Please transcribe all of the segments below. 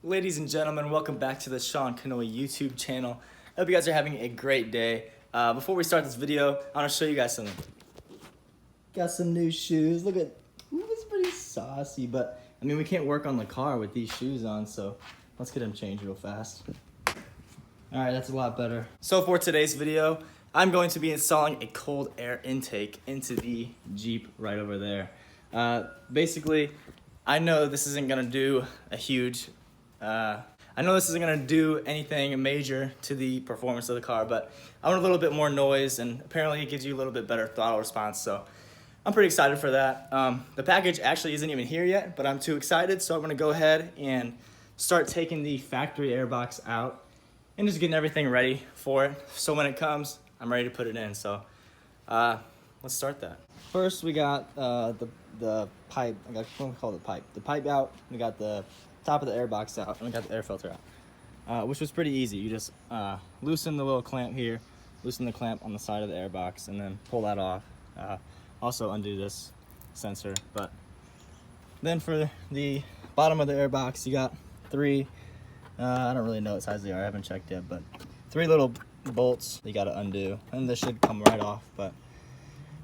Ladies and gentlemen, welcome back to the Sean Kanoe YouTube channel. I hope you guys are having a great day. Before we start this video, I want to show you guys something. Got some new shoes. Look at, it's pretty saucy, but I mean, we can't work on the car with these shoes on, so let's get them changed real fast. All right, that's a lot better. So for today's video, I'm going to be installing a cold air intake into the Jeep right over there. Basically, I know this isn't gonna do a huge, I know this isn't gonna do anything major to the performance of the car, but I want a little bit more noise, and apparently it gives you a little bit better throttle response, so I'm pretty excited for that. The package actually isn't even here yet, but I'm too excited, so I'm gonna go ahead and start taking the factory airbox out and just getting everything ready for it, so when it comes, I'm ready to put it in. So let's start that. First, we got the pipe. I got what we call the pipe. The pipe out. We got the top of the airbox out, and we got the air filter out, which was pretty easy. You just loosen the little clamp here, loosen the clamp on the side of the airbox, and then pull that off. Also undo this sensor. But then for the bottom of the airbox, you got three. I don't really know what size they are. I haven't checked yet, but three little bolts you got to undo, and this should come right off. But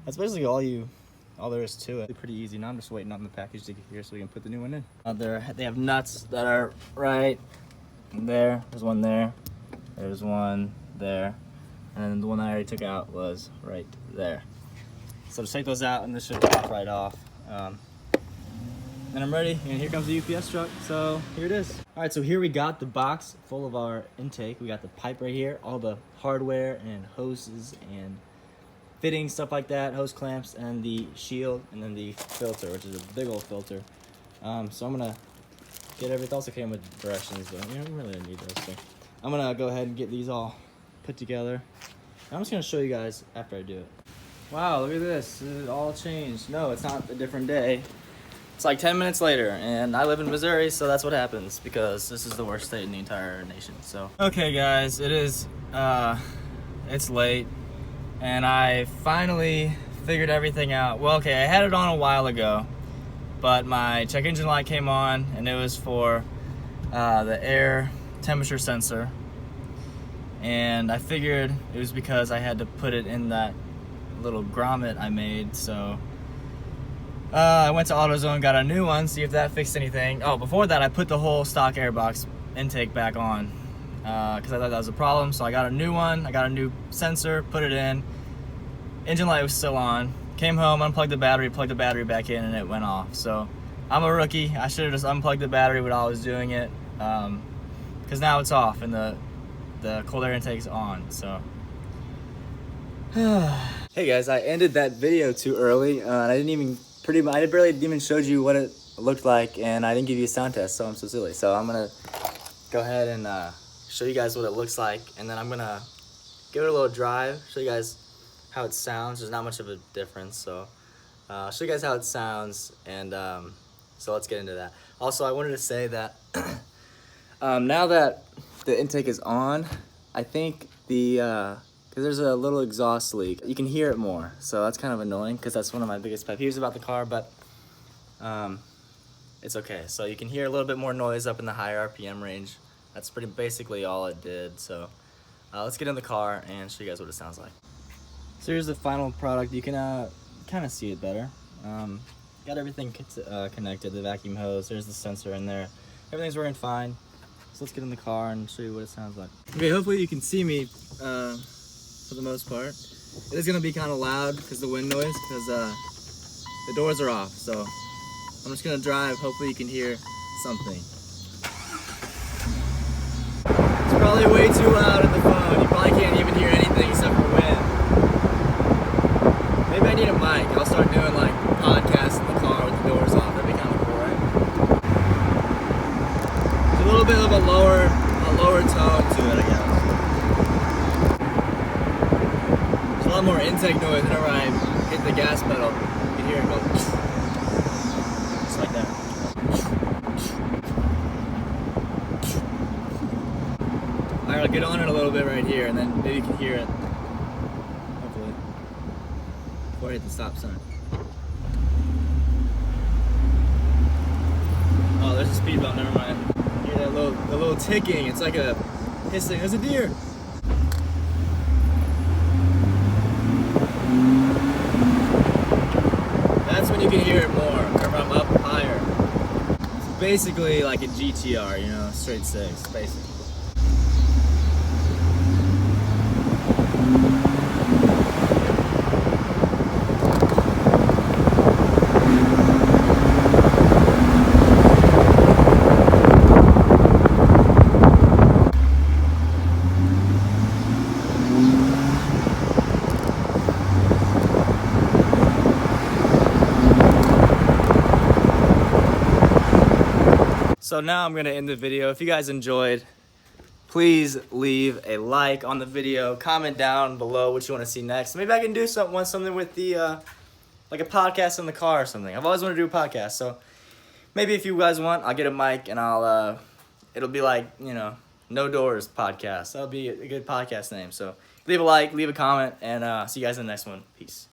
that's basically all there is to it. It's pretty easy. Now I'm just waiting on the package to get here so we can put the new one in. They have nuts that are right there. There's one there. There's one there. And then the one I already took out was right there. So just take those out and this should pop right off. And I'm ready, and here comes the UPS truck, so here it is. All right, so here we got the box full of our intake. We got the pipe right here, all the hardware and hoses and fittings, stuff like that, hose clamps, and the shield, and then the filter, which is a big old filter. So I'm gonna get everything. Also came with directions, but you don't really need those. So I'm gonna go ahead and get these all put together. And I'm just gonna show you guys after I do it. Wow, look at this. It all changed. No, it's not a different day. It's like 10 minutes later, and I live in Missouri, so that's what happens, because this is the worst state in the entire nation. So okay guys, it's late, and I finally figured everything out. Well, okay, I had it on a while ago, but my check engine light came on, and it was for the air temperature sensor, and I figured it was because I had to put it in that little grommet I made. So I went to AutoZone, got a new one, see if that fixed anything. Oh, before that, I put the whole stock airbox intake back on because I thought that was a problem. So I got a new one, I got a new sensor, put it in. Engine light was still on. Came home, unplugged the battery, plugged the battery back in, and it went off. So I'm a rookie. I should have just unplugged the battery when I was doing it, because now it's off and the cold air intake's on. So hey guys, I ended that video too early, and I barely even showed you what it looked like, and I didn't give you a sound test, so I'm so silly. So I'm gonna go ahead and show you guys what it looks like, and then I'm gonna give it a little drive, show you guys how it sounds. There's not much of a difference, so I'll show you guys how it sounds, and so let's get into that. Also, I wanted to say that now that the intake is on, I think because there's a little exhaust leak, you can hear it more, so that's kind of annoying, because that's one of my biggest pet peeves about the car, but it's okay. So you can hear a little bit more noise up in the higher RPM range. That's pretty basically all it did. So let's get in the car and show you guys what it sounds like. So here's the final product. You can kind of see it better. Got everything connected, the vacuum hose, there's the sensor in there. Everything's working fine. So let's get in the car and show you what it sounds like. Okay, hopefully you can see me for the most part. It is gonna be kind of loud because the wind noise, because the doors are off. So I'm just gonna drive. Hopefully you can hear something. It's probably way too loud in the phone. You probably can't even hear anything except for wind. Maybe I need a mic. I'll start doing like podcasts in the car with the doors off. That'd be kind of cool, right? It's a little bit of a lower tone to it, I guess. A lot more intake noise whenever I hit the gas pedal. You can hear it go just like that. Alright, I'll get on it a little bit right here, and then maybe you can hear it, hopefully, before I hit the stop sign. Oh, there's a speed bump, never mind. Hear that the little ticking. It's like a hissing. There's a deer. That's when you can hear it more. Whenever I'm up higher. It's basically like a GTR, you know, straight six, basically. So now I'm gonna end the video. If you guys enjoyed, please leave a like on the video. Comment down below what you want to see next. Maybe I can do something with the like a podcast in the car or something. I've always wanted to do a podcast, so maybe if you guys want, I'll get a mic and I'll it'll be like, you know, No Doors Podcast. That'll be a good podcast name. So leave a like, leave a comment, and see you guys in the next one. Peace.